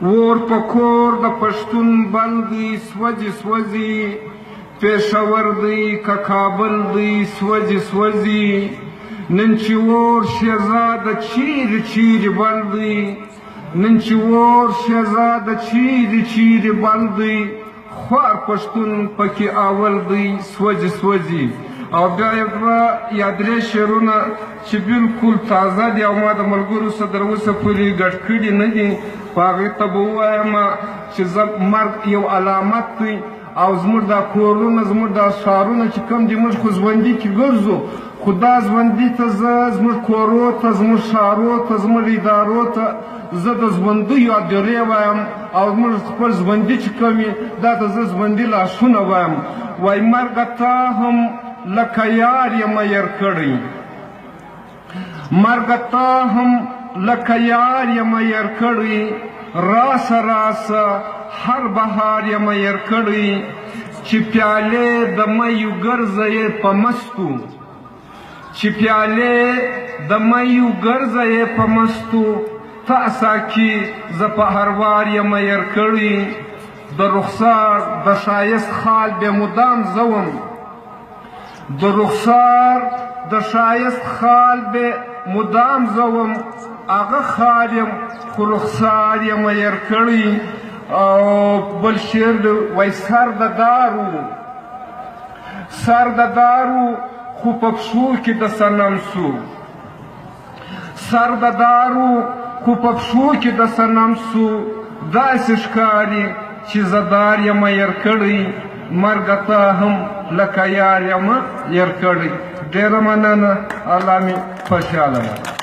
ور پکور د پښتون بندي سوځي سوځي پېښور دی که کابل دی سوځي سوځي نن چې اور شهزاده چیرې چیرې بل دی نن چې اور شهزاده چیرې چیرې بل دی خوار پښتون پکې اول دی سوځي سوځي او بیا یا درې شعرونه چې بالکل تازه دي او ما د ملګرو سره تر اوسه پورې ګډ کړي نه دي په هغې ته به ووایم چې مرګ یو علامت دی او زموږ دا کورونه زموږ دا ښارونه چې کوم دي موږ خو ژوندي کې ګرځو خو دا ژوندي ته زه زموږ کورو ته زموږ ښارو ته زموږ ادارو ته زه د ژوندیو ادرې وایم او زموږ خپل ژوندي چې کوم دا ته زه ژوندي لاسونه وایم وایي مرګه تا هم لکه یار یم ير کړی مرګه تا هم لکه یار یم ير کړی راسه راسه هر بهار یم ير کړی چې پیالې د میو ګرځې په مستو چې پیالې د میو ګرځې په مستو تاسا کې زه په هر وار یم ير کړی د رخسار د ښایست خال به مدام زوم د رخسار د ښایست خال به مدام زوم هغه خال یم خو رخسار یم ير کړی او بل شعر وایي سر د دارو خو په پښو کې د صنم سو سر د دارو خو په پښو کې د صنم سو داسې ښکاري چې زه دار یم ير کړی مرګه ته هم لکه یار یم ير کړی ډېره مننه الله مې خوشحاله